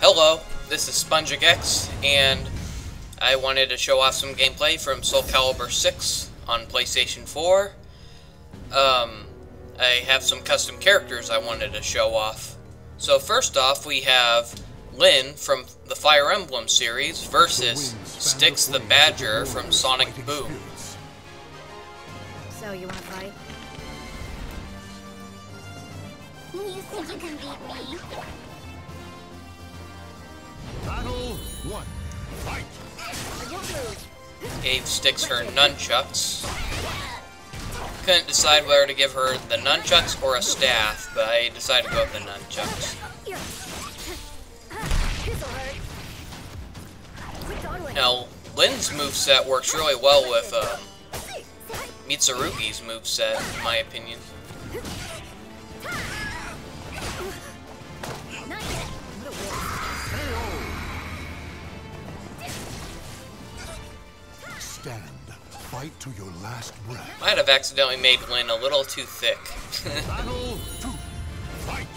Hello, this is SpongicX, and I wanted to show off some gameplay from Soul Calibur VI on PlayStation 4. I have some custom characters I wanted to show off. So first off, we have Lyn from the Fire Emblem series versus Styx the Badger from Sonic Boom. So, you wanna fight? You think you can beat me? Battle 1. Fight! Gave Styx her nunchucks. Couldn't decide whether to give her the nunchucks or a staff, but I decided to go with the nunchucks. Now, Lyn's moveset works really well with Mitsurugi's moveset, in my opinion. Stand. Fight to your last breath. Might have accidentally made Lyn a little too thick. Battle 2. Fight!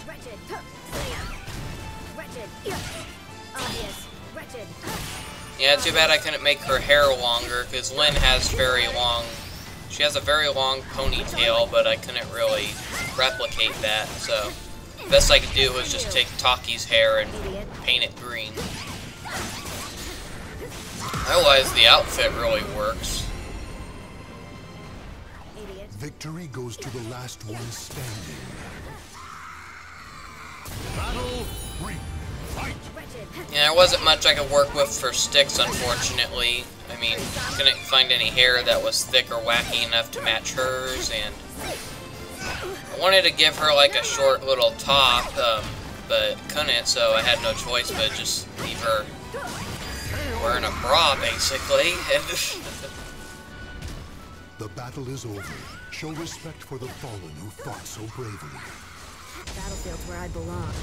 Yeah, too bad I couldn't make her hair longer, because Lyn has she has a very long ponytail, but I couldn't really replicate that, so the best I could do was just take Taki's hair and paint it green. Otherwise, the outfit really works. Victory goes to the last one standing. Battle 3. Fight! Yeah, there wasn't much I could work with for Styx, unfortunately. I mean, couldn't find any hair that was thick or wacky enough to match hers, and I wanted to give her like a short little top, but couldn't, so I had no choice but just leave her wearing a bra, basically. The battle is over. Show respect for the fallen who fought so bravely. Battlefield's where I belong.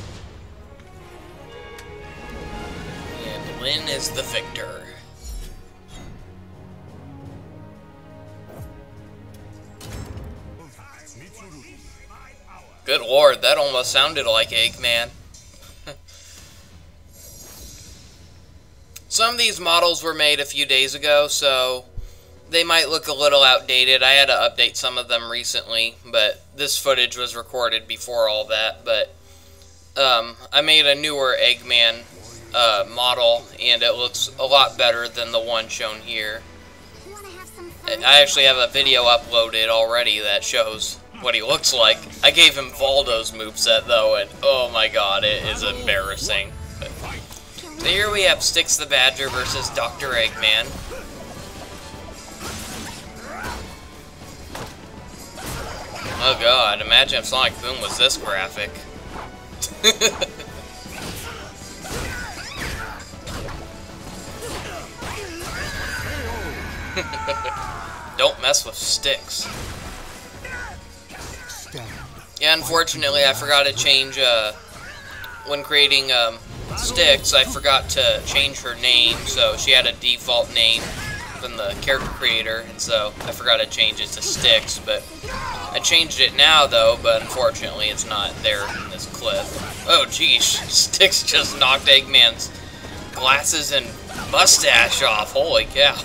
And Lyn is the victor. Good lord, that almost sounded like Eggman. Some of these models were made a few days ago, so they might look a little outdated. I had to update some of them recently, but this footage was recorded before all that. But I made a newer Eggman model, and it looks a lot better than the one shown here. I actually have a video uploaded already that shows what he looks like. I gave him Valdo's moveset though, and oh my god, it is embarrassing. So here we have Styx the Badger versus Dr. Eggman. Oh god, imagine if Sonic Boom was this graphic. Don't mess with Styx. Yeah, unfortunately I forgot to change, when creating Styx, I forgot to change her name, so she had a default name from the character creator, and so I forgot to change it to Styx, but I changed it now though, but unfortunately it's not there in this clip. Oh geez, Styx just knocked Eggman's glasses and mustache off, holy cow.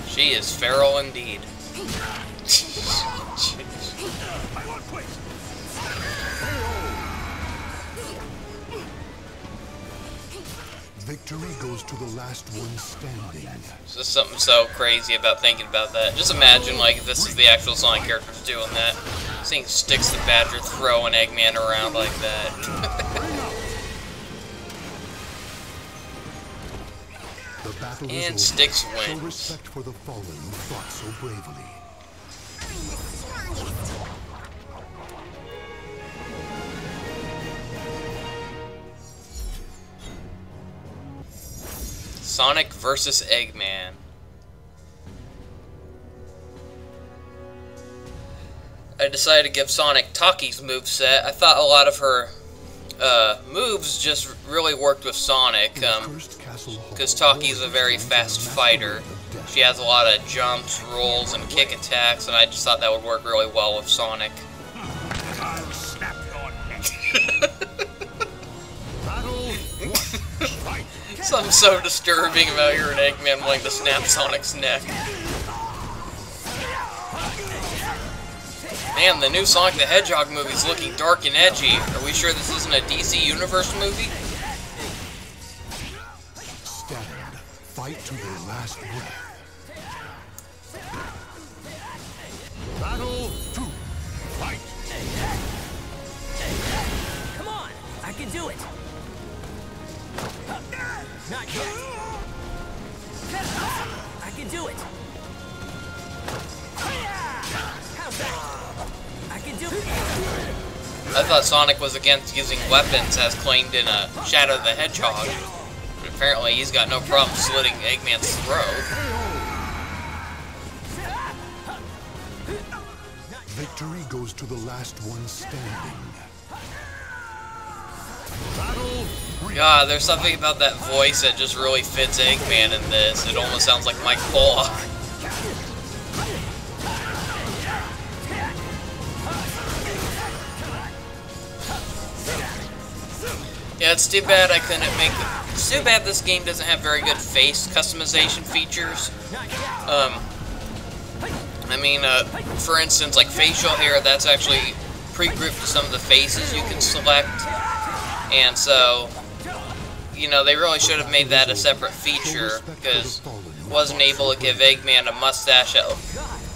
She is feral indeed. Victory goes to the last one standing. There's just something so crazy about thinking about that. Just imagine, like, if this is the actual Sonic characters doing that. Seeing Styx the Badger throwing Eggman around like that. And Styx wins. Show respect for the fallen who fought so bravely. Sonic versus Eggman. I decided to give Sonic Taki's moveset. I thought a lot of her moves just really worked with Sonic, because Taki's a very fast fighter. She has a lot of jumps, rolls, and kick attacks, and I just thought that would work really well with Sonic. Something so disturbing about hearing Eggman wanting to snap Sonic's neck. Man, the new Sonic the Hedgehog movie's looking dark and edgy. Are we sure this isn't a DC Universe movie? Stand. Fight to their last breath. Battle 2. Fight. Come on, I can do it. Not yet. I can do it. How's that? I can do it. I thought Sonic was against using weapons as claimed in Shadow the Hedgehog. But apparently he's got no problem slitting Eggman's throat. Victory goes to the last one standing. Battle 3. God, there's something about that voice that just really fits Eggman in this. It almost sounds like Mike Pollock. Yeah, it's too bad I couldn't make it. It's too bad this game doesn't have very good face customization features. I mean, for instance, like facial hair, that's actually pre-grouped to some of the faces you can select. And so, you know, they really should have made that a separate feature, because wasn't able to give Eggman a mustache that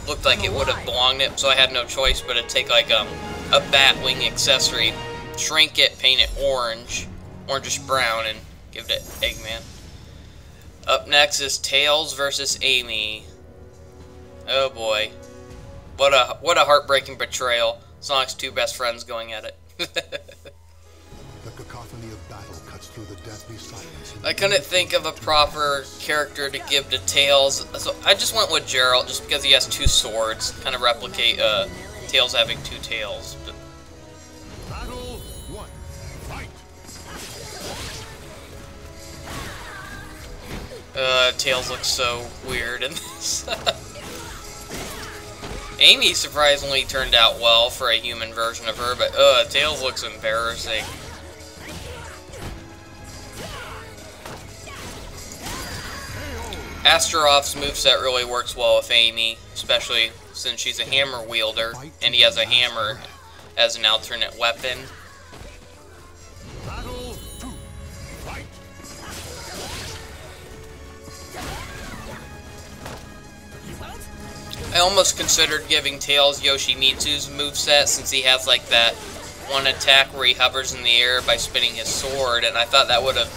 looked like it would have belonged to him, so I had no choice but to take like a Batwing accessory, shrink it, paint it orange, orangish brown, and give it to Eggman. Up next is Tails versus Amy. Oh boy. What a heartbreaking betrayal. Sonic's two best friends going at it. The cacophony of battle cuts through the deathly silence. I couldn't think of a proper character to give to Tails, so I just went with Geralt just because he has two swords, kind of replicate Tails having two tails. But Battle 1. Fight. Tails looks so weird in this. Amy surprisingly turned out well for a human version of her, but Tails looks embarrassing. Astaroth's moveset really works well with Amy, especially since she's a hammer wielder, and he has a hammer as an alternate weapon. Battle 2. Fight. I almost considered giving Tails Yoshimitsu's moveset, since he has like that one attack where he hovers in the air by spinning his sword, and I thought that would have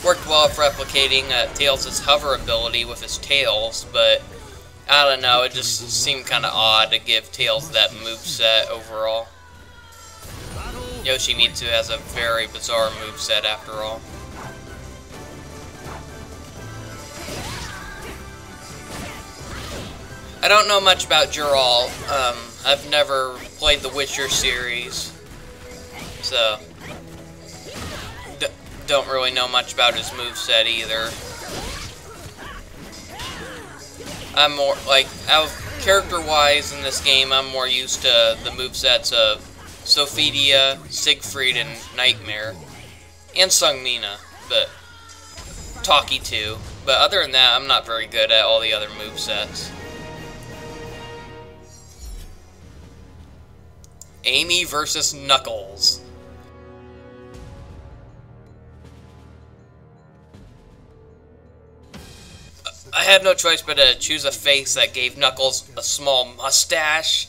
worked well for replicating Tails' hover ability with his tails, but I don't know, it just seemed kind of odd to give Tails that moveset overall. Yoshimitsu has a very bizarre moveset after all. I don't know much about Geralt. I've never played the Witcher series, so don't really know much about his moveset either. I'm more, like, character-wise in this game, I'm more used to the movesets of Sophidia, Siegfried, and Nightmare, and Sungmina, but Talkie too. But other than that, I'm not very good at all the other movesets. Amy versus Knuckles. I had no choice but to choose a face that gave Knuckles a small mustache.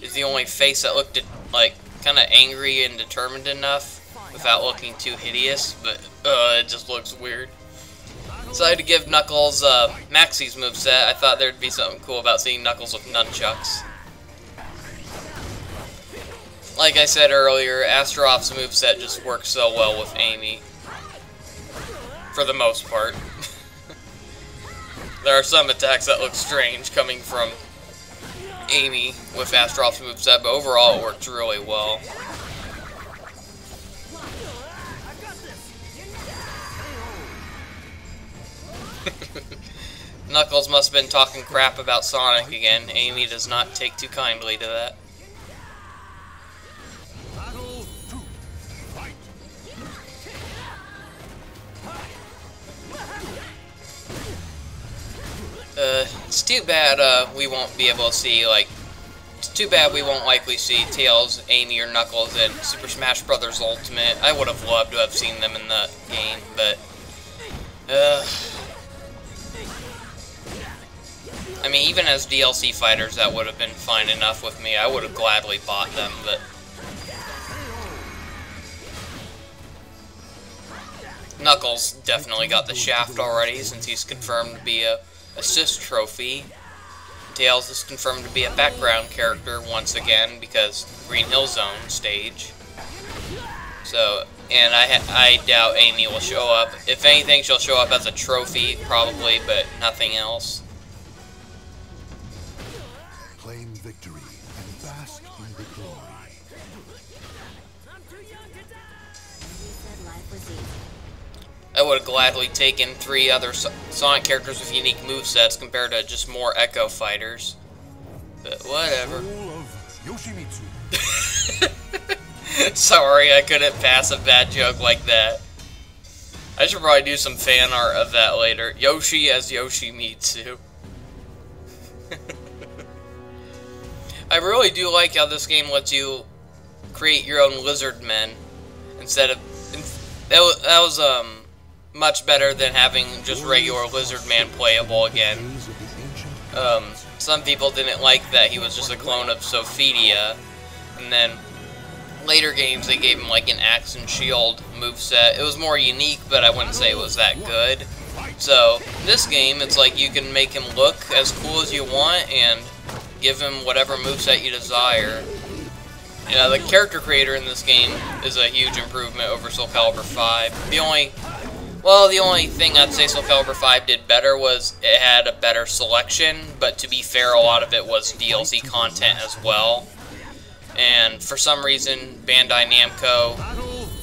It's the only face that looked like kind of angry and determined enough without looking too hideous, but it just looks weird. So I had to give Knuckles Maxie's moveset. I thought there'd be something cool about seeing Knuckles with nunchucks. Like I said earlier, Astaroth's moveset just works so well with Amy. For the most part. There are some attacks that look strange coming from Amy with Astaroth's moveset, but overall it works really well. Knuckles must have been talking crap about Sonic again. Amy does not take too kindly to that. too bad we won't be able to see, like, it's too bad we won't likely see Tails, Amy, or Knuckles in Super Smash Bros. Ultimate. I would have loved to have seen them in the game, but, I mean, even as DLC fighters, that would have been fine enough with me. I would have gladly bought them, but... Knuckles definitely got the shaft already, since he's confirmed to be a assist trophy. Tails is confirmed to be a background character once again, because Green Hill Zone stage. So, and I doubt Amy will show up. If anything, she'll show up as a trophy, probably, but nothing else. Claim victory and bask in the glory. I would have gladly taken 3 other Sonic characters with unique movesets compared to just more Echo fighters. But whatever. Sorry, I couldn't pass a bad joke like that. I should probably do some fan art of that later. Yoshi as Yoshimitsu. I really do like how this game lets you create your own lizard men instead of... That was much better than having just regular Lizard Man playable again. Some people didn't like that he was just a clone of Sophidia, and then later games they gave him like an axe and shield moveset. It was more unique, but I wouldn't say it was that good. So, this game, it's like you can make him look as cool as you want, and give him whatever moveset you desire. Yeah, the character creator in this game is a huge improvement over Soul Calibur V. The only thing I'd say Soul Calibur V did better was it had a better selection, but to be fair, a lot of it was DLC content as well. And for some reason, Bandai Namco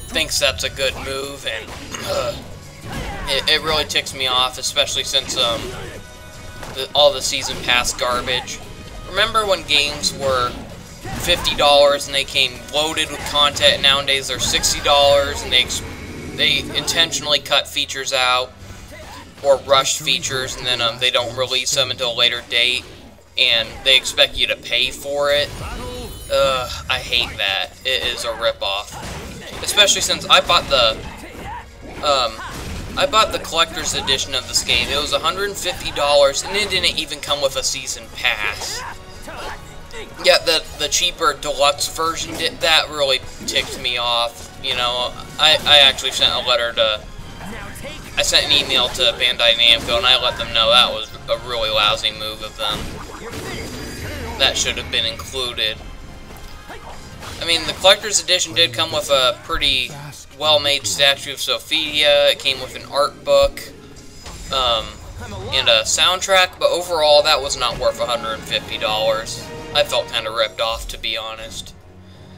thinks that's a good move, and it really ticks me off, especially since all the Season Pass garbage. Remember when games were $50 and they came loaded with content, and nowadays they're $60 and they intentionally cut features out or rush features, and then they don't release them until a later date, and they expect you to pay for it. I hate that. It is a ripoff. Especially since I bought the collector's edition of this game. It was $150, and it didn't even come with a season pass. Yeah, the cheaper deluxe version did that. Really ticked me off. You know, I actually sent a letter to... I sent an email to Bandai Namco, and I let them know that was a really lousy move of them. That should have been included. I mean, the collector's edition did come with a pretty well-made statue of Sophidia. It came with an art book, and a soundtrack, but overall, that was not worth $150. I felt kind of ripped off, to be honest.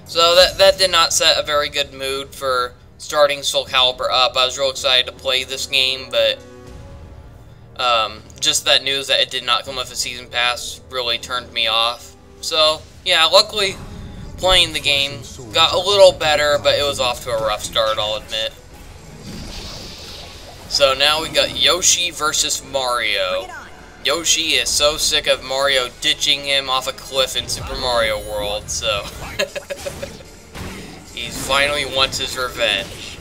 So that did not set a very good mood for starting Soul Calibur up. I was real excited to play this game, but just that news that it did not come with a season pass really turned me off. So, yeah, luckily playing the game got a little better, but it was off to a rough start, I'll admit. So now we got Yoshi versus Mario. Yoshi is so sick of Mario ditching him off a cliff in Super Mario World, so he finally wants his revenge.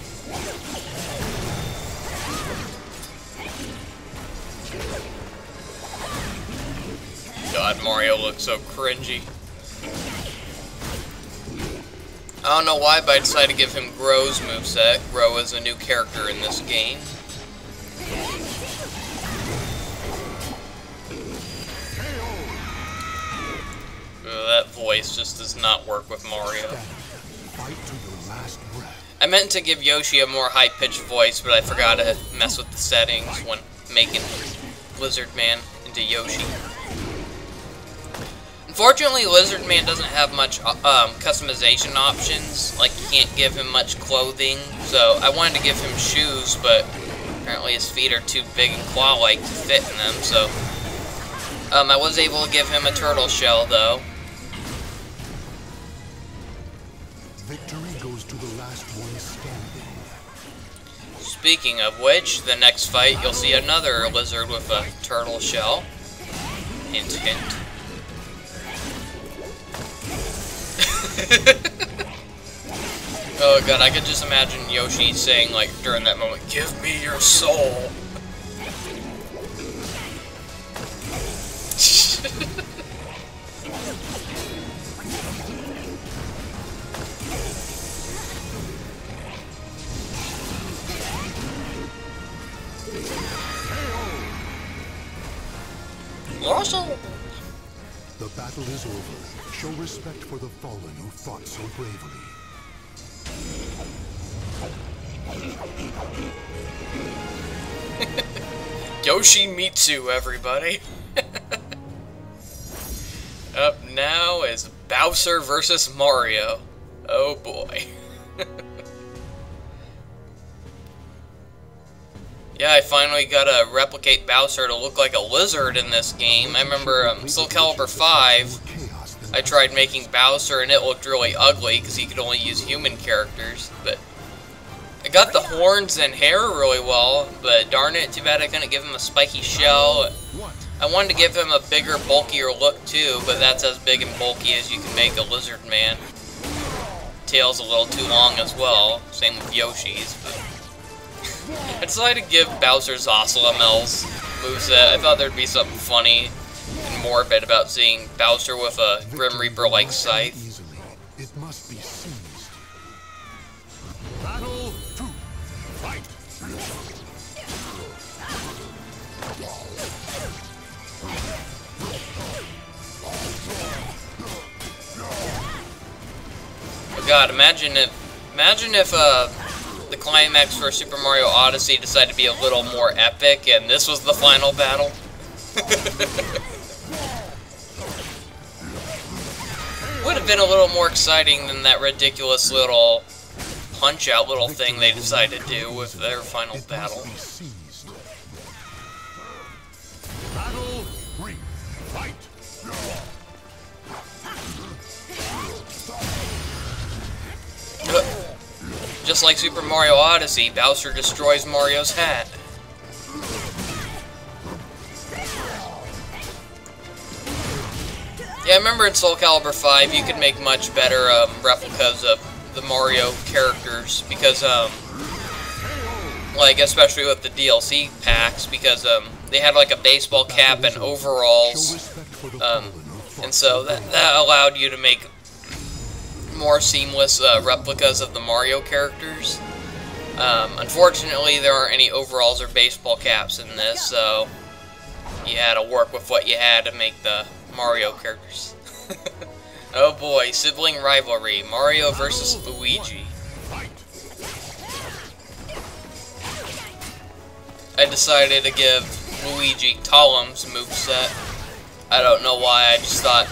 God, Mario looks so cringy. I don't know why, but I decided to give him Grow's moveset. Grow is a new character in this game. That voice just does not work with Mario. I meant to give Yoshi a more high-pitched voice, but I forgot to mess with the settings when making Lizard Man into Yoshi. Unfortunately, Lizard Man doesn't have much customization options. Like, you can't give him much clothing, so I wanted to give him shoes, but apparently his feet are too big and claw-like to fit in them, so I was able to give him a turtle shell, though. Victory goes to the last one standing. Speaking of which, the next fight, you'll see another lizard with a turtle shell. Hint, hint. Oh god, I could just imagine Yoshi saying, like, during that moment, "Give me your soul." Also, The battle is over. Show respect for the fallen who fought so bravely. Yoshimitsu, everybody. Up now is Bowser versus Mario. Oh boy. Yeah, I finally got to replicate Bowser to look like a lizard in this game. I remember Soul Calibur V, I tried making Bowser and it looked really ugly because he could only use human characters. But I got the horns and hair really well, but darn it, too bad I couldn't give him a spiky shell. I wanted to give him a bigger, bulkier look too, but that's as big and bulky as you can make a lizard man. Tail's a little too long as well, same with Yoshi's, but I decided to give Bowser's Oslomel's moveset. I thought there'd be something funny and morbid about seeing Bowser with a Grim Reaper-like scythe. It must be seized. Battle 2. Fight. Oh god, imagine if the climax for Super Mario Odyssey decided to be a little more epic and this was the final battle. Would have been a little more exciting than that ridiculous little punch-out little thing they decided to do with their final battle. Battle 3. Fight. Just like Super Mario Odyssey, Bowser destroys Mario's hat. Yeah, I remember in Soul Calibur V you could make much better replicas of the Mario characters because, like, especially with the DLC packs, because they had like a baseball cap and overalls, and so that allowed you to make more seamless replicas of the Mario characters. Unfortunately, there aren't any overalls or baseball caps in this, so you had to work with what you had to make the Mario characters. Oh boy, sibling rivalry, Mario versus Luigi. I decided to give Luigi Talem's moveset. I don't know why, I just thought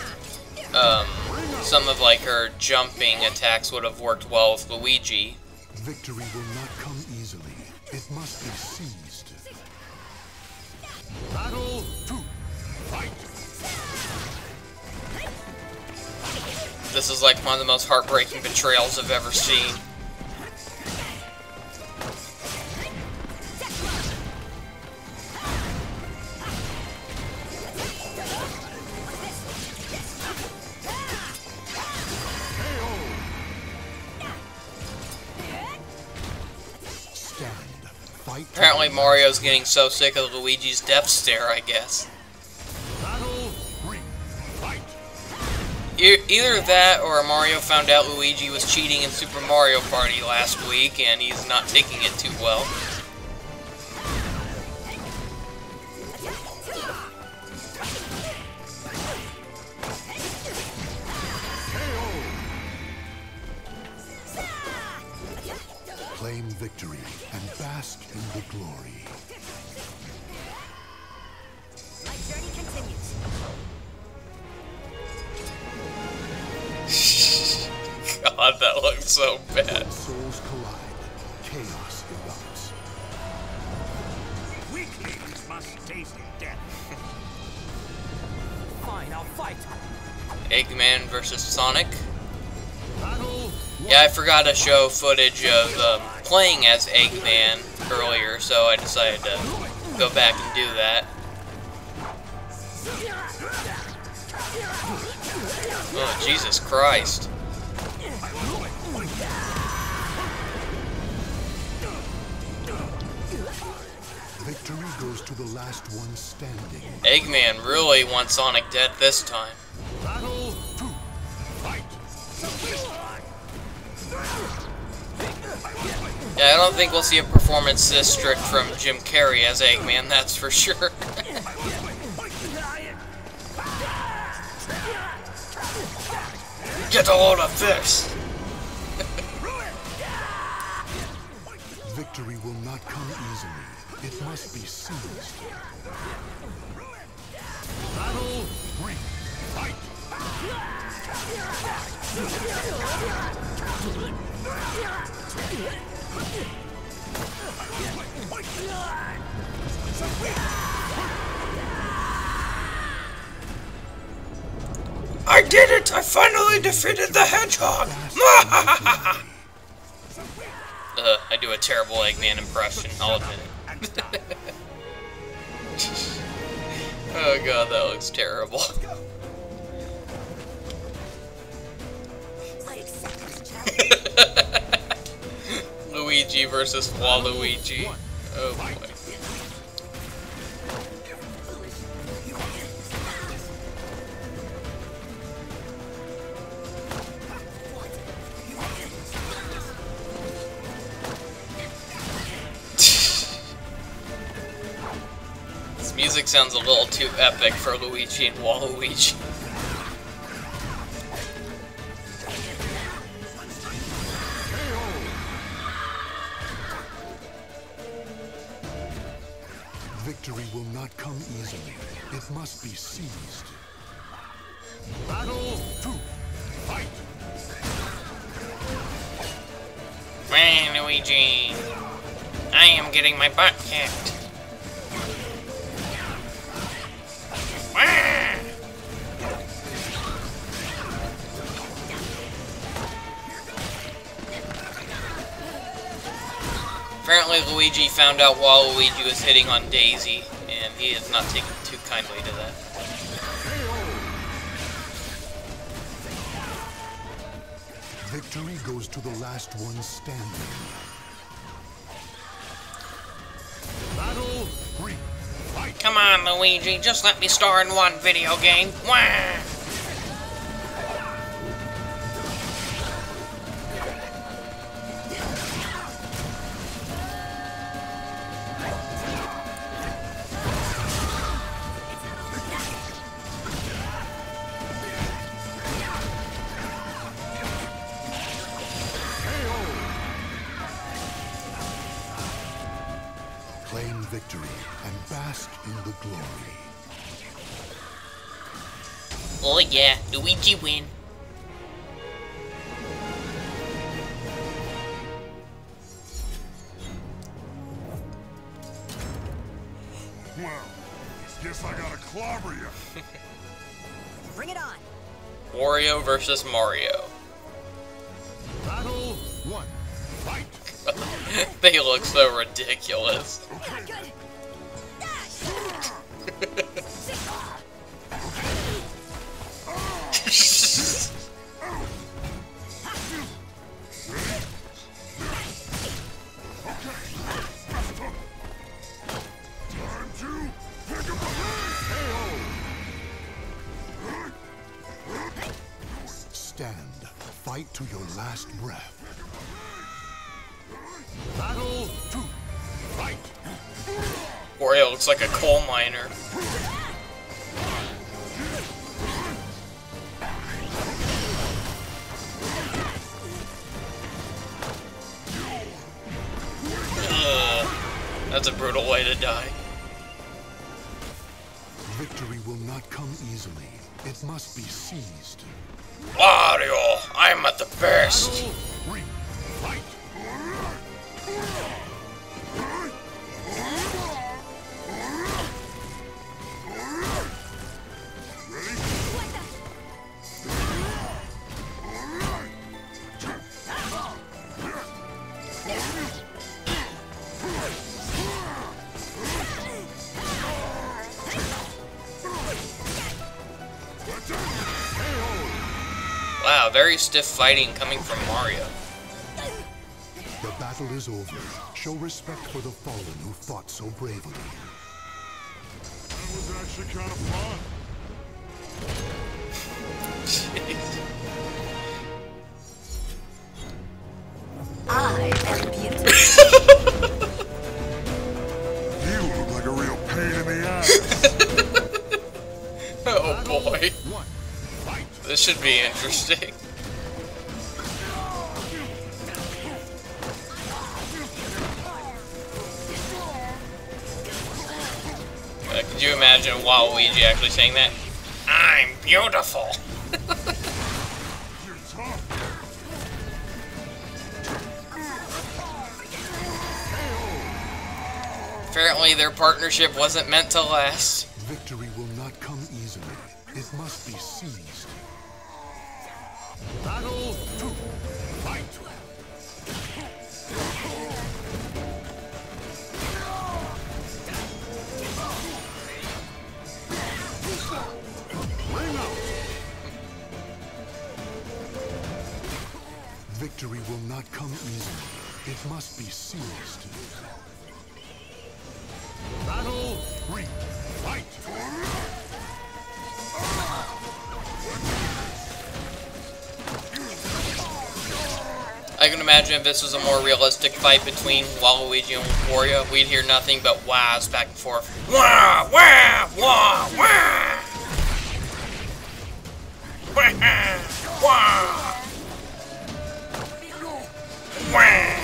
some of like her jumping attacks would have worked well with Luigi. Victory will not come easily. It must be seized. Battle 2. Fight. This is like one of the most heartbreaking betrayals I've ever seen. Apparently Mario's getting so sick of Luigi's death stare, I guess. Battle 3. Fight. Either that or Mario found out Luigi was cheating in Super Mario Party last week and he's not taking it too well. Claim victory and bask in the glory. My journey continues. God, that looks so bad. Souls collide. Chaos erupts. Weaklings must taste death. Fine, I'll fight. Eggman versus Sonic. Battle. Yeah, I forgot to show footage of playing as Eggman earlier, so I decided to go back and do that. Oh, Jesus Christ. Victory goes to the last one standing. Eggman really wants Sonic dead this time. Battle 2. Fight. Yeah, I don't think we'll see a performance this strict from Jim Carrey as Eggman, that's for sure. Get a load of this! Victory will not come easily. It must be seized. Battle 3. Fight. I did it! I finally defeated the Hedgehog! I do a terrible Eggman impression, I'll admit it. Oh god, that looks terrible. I accept this challenge. Luigi versus Waluigi. Oh boy. This music sounds a little too epic for Luigi and Waluigi. Victory will not come easily. It must be seized. Battle 2. Fight. Man, Luigi. I am getting my butt kicked. Apparently Luigi found out Waluigi was hitting on Daisy, and he is not taking too kindly to that. Victory goes to the last one standing. Battle 3. Fight. Come on, Luigi, just let me star in one video game. Wah! Claim victory and bask in the glory. Oh yeah, Luigi win. Well, guess I gotta clobber you. Bring it on. Wario versus Mario. Battle 1. Fight. They look so ridiculous. Yeah, good. Time to pick up a Stand. Fight to your last breath. Battle 2. Fight. Wario looks like a coal miner. Ugh, that's a brutal way to die. Victory will not come easily. It must be seized. Wario, I'm at the best. Battle 3. Fight. very stiff fighting coming from Mario. The battle is over. Show respect for the fallen who fought so bravely. That was actually kind of fun. Jeez. I am beautiful. You look like a real pain in the ass. Oh boy. One, fight. This should be interesting. Could you imagine Waluigi actually saying that? I'm beautiful. You're tough. Apparently their partnership wasn't meant to last. Victory will not come easily. It must be seized. Battle 2. Fight. Ring out. Victory will not come easily. It must be seized. Battle 3. Fight. I can imagine if this was a more realistic fight between Waluigi and Wario, we'd hear nothing but wahs back and forth. Wah, wah, wah, wah! Wah, wah! Wah!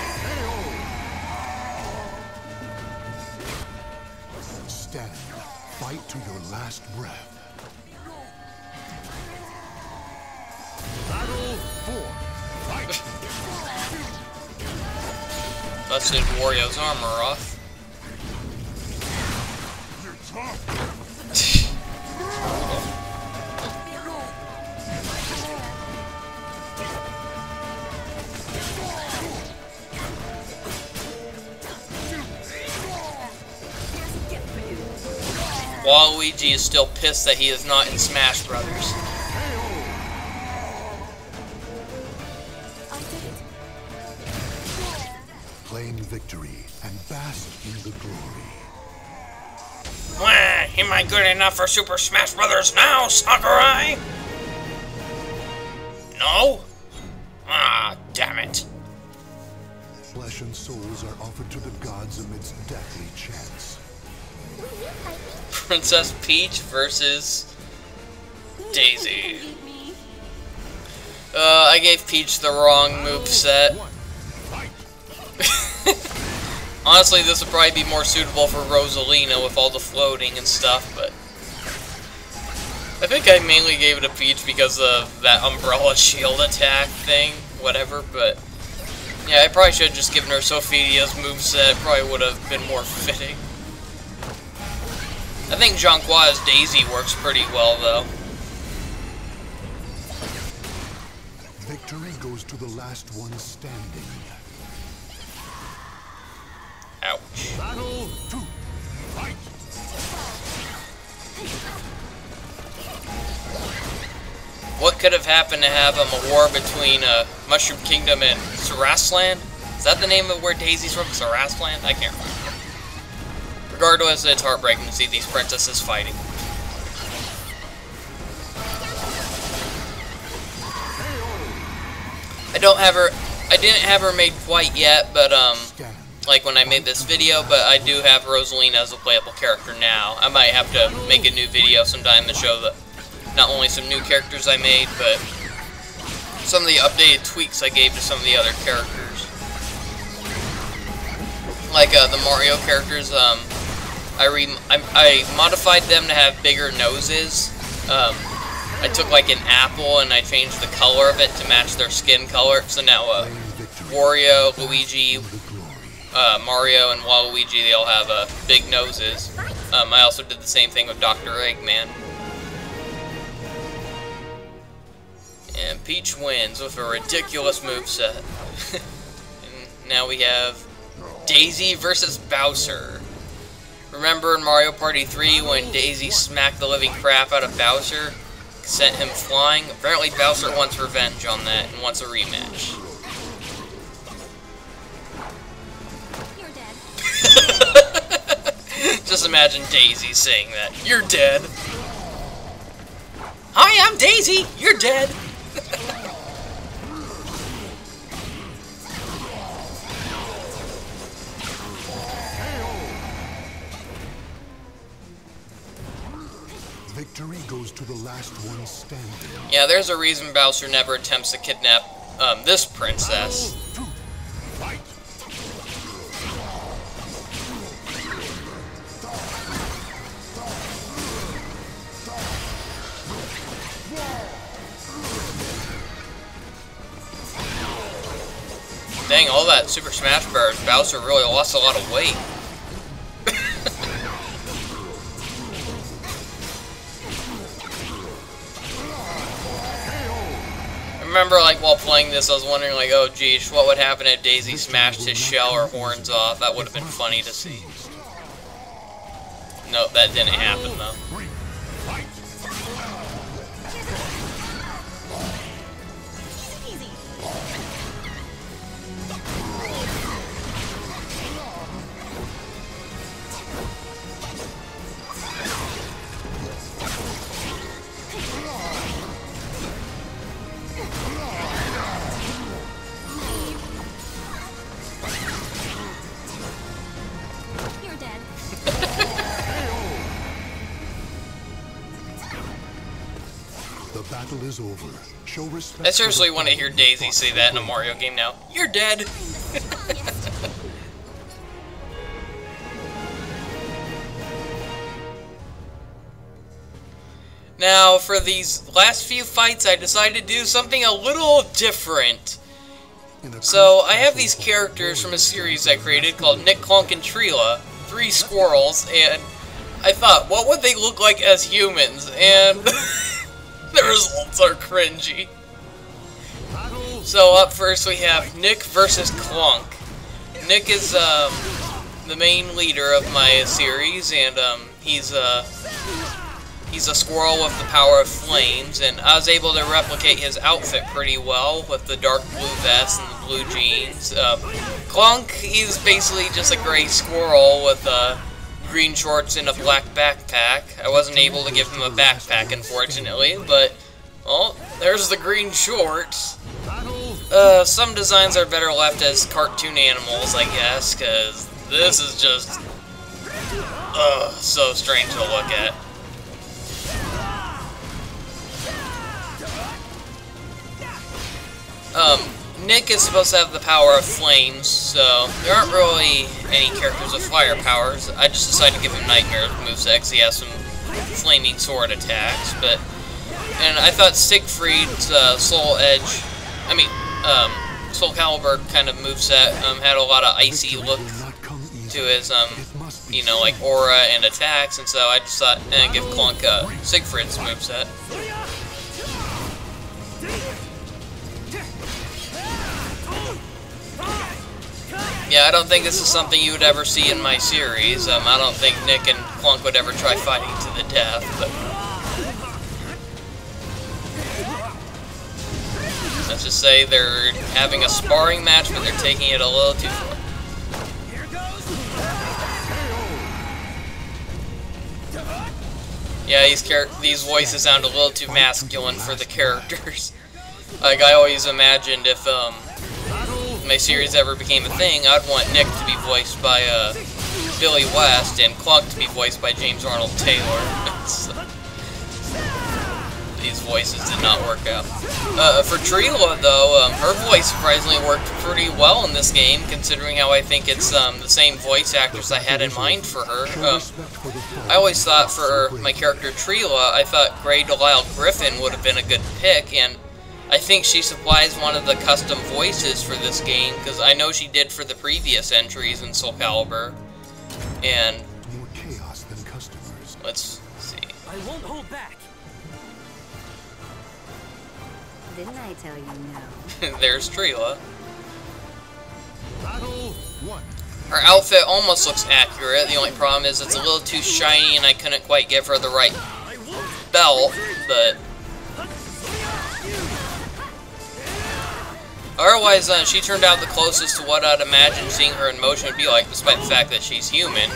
Stand. Fight to your last breath. Battle 4. Fight. Busted Wario's armor off. You're tough. Waluigi is still pissed that he is not in Smash Brothers. Claim victory and bask in the glory. Wah! Am I good enough for Super Smash Brothers now, Sakurai? No? Ah, damn it. Flesh and souls are offered to the gods amidst deathly chants. Will you fight me? Princess Peach versus Daisy. Beat me. I gave Peach the wrong moveset. Honestly, this would probably be more suitable for Rosalina with all the floating and stuff, but I think I mainly gave it to Peach because of that umbrella shield attack thing, whatever, but yeah, I probably should have just given her Sophia's moveset. Probably would have been more fitting. I think Jonquois' Daisy works pretty well, though. Victory goes to the last one standing. Ouch. Battle 2. Fight. What could have happened to have a war between Mushroom Kingdom and Sarasland? Is that the name of where Daisy's from? Sarasland? I can't remember. Regardless, it's heartbreaking to see these princesses fighting. I didn't have her made quite yet, but like when I made this video, but I do have Rosalina as a playable character now. I might have to make a new video sometime to show that not only some new characters I made, but some of the updated tweaks I gave to some of the other characters. Like the Mario characters, I modified them to have bigger noses. I took like an apple and I changed the color of it to match their skin color. So now Wario, Luigi, Mario, and Waluigi, they all have big noses. I also did the same thing with Dr. Eggman. And Peach wins with a ridiculous moveset. And now we have Daisy versus Bowser. Remember in Mario Party 3 when Daisy smacked the living crap out of Bowser? sent him flying. Apparently Bowser wants revenge on that and wants a rematch. You're dead. Just imagine Daisy saying that. You're dead. Hi, I'm Daisy. You're dead. Victory goes to the last one standing. Yeah, there's a reason Bowser never attempts to kidnap this princess. Dang, all that Super Smash Bros. Bowser really lost a lot of weight. I remember, like, while playing this, I was wondering, like, oh, geez, what would happen if Daisy smashed his shell or horns off? That would have been funny to see. Nope, that didn't happen, though. Easy. You're dead. The battle is over. Show respect. I seriously want to hear Daisy say that in a Mario game now. You're dead! Now, for these last few fights, I decided to do something a little different. So, I have these characters from a series I created called Knick, Clunk, and Treela, 3 squirrels, and I thought, what would they look like as humans? And the results are cringy. So, up first we have Knick versus Clunk. Knick is the main leader of my series, and he's a squirrel with the power of flames, and I was able to replicate his outfit pretty well with the dark blue vest and the blue jeans. Clunk, he's basically just a gray squirrel with green shorts and a black backpack. I wasn't able to give him a backpack, unfortunately, but, well, there's the green shorts. Some designs are better left as cartoon animals, I guess, because this is just, so strange to look at. Knick is supposed to have the power of flames, so there aren't really any characters with fire powers. I just decided to give him Nightmare moveset because he has some flaming sword attacks, and I thought Siegfried's Soul Calibur kind of moveset had a lot of icy look to his, you know, like aura and attacks, and so I just thought, give Clunk Siegfried's moveset. Yeah, I don't think this is something you would ever see in my series. I don't think Knick and Clunk would ever try fighting to the death, but let's just say they're having a sparring match, but they're taking it a little too far. Yeah, these voices sound a little too masculine for the characters. Like, I always imagined if my series ever became a thing, I'd want Knick to be voiced by Billy West and Clunk to be voiced by James Arnold Taylor. These voices did not work out. For Treela, though, her voice surprisingly worked pretty well in this game, considering how I think it's the same voice actress I had in mind for her. I always thought for my character Treela, I thought Grey Delisle Griffin would have been a good pick, and I think she supplies one of the custom voices for this game, because I know she did for the previous entries in Soul Calibur. And More chaos than customers. let's see. I won't hold back. Didn't I tell you no? There's Treela. Battle 1. Her outfit almost looks accurate. The only problem is it's a little too shiny and I couldn't quite give her the right belt, but Otherwise, she turned out the closest to what I'd imagine seeing her in motion would be like, despite the fact that she's human.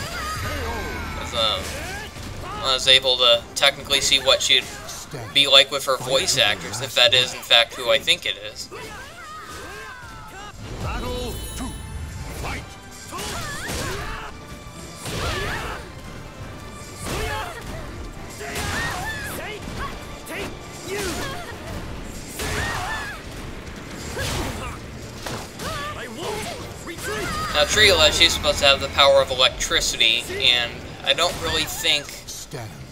I was able to technically see what she'd be like with her voice actors, if that is in fact who I think it is. Battle 2. Fight. Now Treela, she's supposed to have the power of electricity, and I don't really think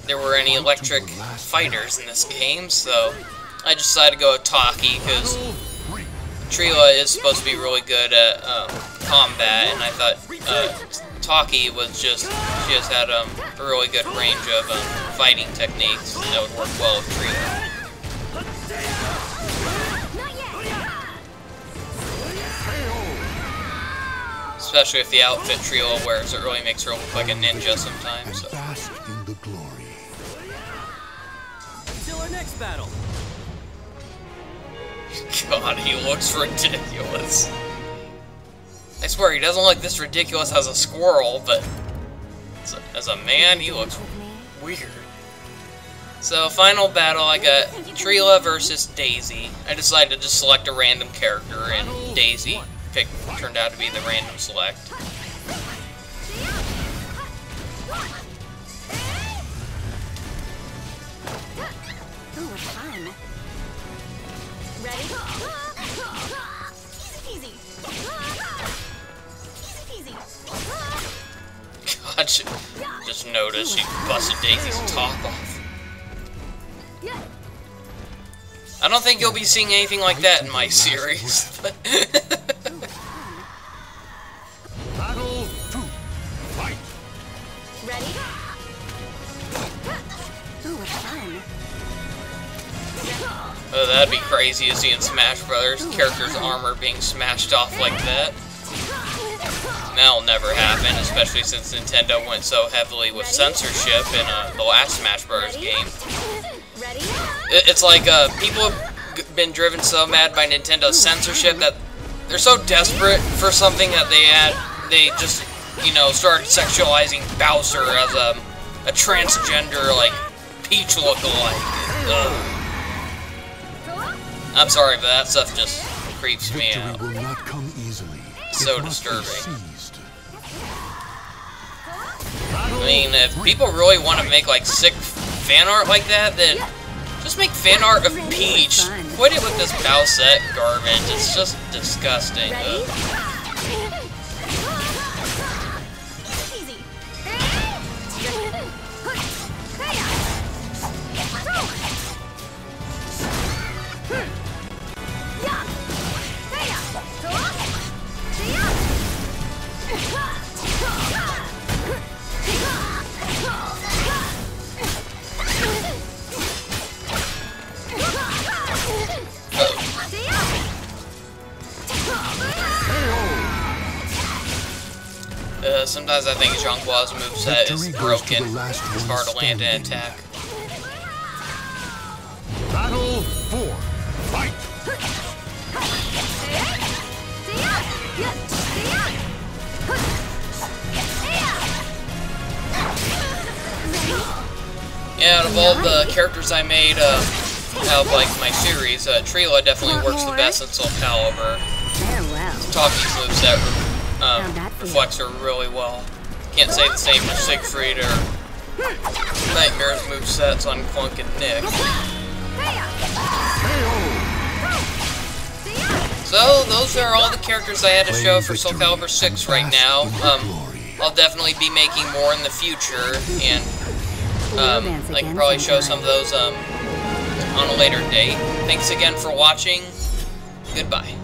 there were any electric fighters in this game, so I decided to go with Taki, because Treela is supposed to be really good at combat, and I thought Taki was just, she just had a really good range of fighting techniques that would work well with Treela. Especially if the outfit Treela wears, it really makes her look like a ninja sometimes. So. Bask in the glory. Until our next battle. God, he looks ridiculous. I swear, he doesn't look this ridiculous as a squirrel, but as a man, he looks weird. So, final battle, I got Treela versus Daisy. I decided to just select a random character, and Daisy turned out to be the random select. Ooh, what fun. Ready? Easy peasy. Easy peasy. God, just noticed she busted Daisy's top off. I don't think you'll be seeing anything like that in my series. Battle 2. Fight. Ready? Ooh, what fun. Oh, that'd be crazy to see in Smash Brothers, characters' armor being smashed off like that. That'll never happen, especially since Nintendo went so heavily with censorship in the last Smash Brothers game. Ready? It's like people have been driven so mad by Nintendo's censorship that they're so desperate for something that they just, you know, started sexualizing Bowser as a transgender, like, Peach lookalike. Ugh. I'm sorry, but that stuff just creeps me out. Victory will not come easily. So It must be disturbing. seized. I mean, if people really want to make, like, sick fan art like that, then just make fan art of Peach. Quit it with this Bowsette garbage. It's just disgusting. Ugh. Easy. Sometimes I think Jonquil's moveset is broken. It's hard to land an attack. Battle 4. Fight. Yeah, out of all the characters I made out of like my series, Treela definitely works the best in Soul Calibur. Farewell. Taki's moveset reflects her really well. Can't say the same for Siegfried or Nightmare's movesets on Clunk and Knick. So, those are all the characters I had to show for Soul Calibur VI right now. I'll definitely be making more in the future, and I can probably show some of those on a later date. Thanks again for watching. Goodbye.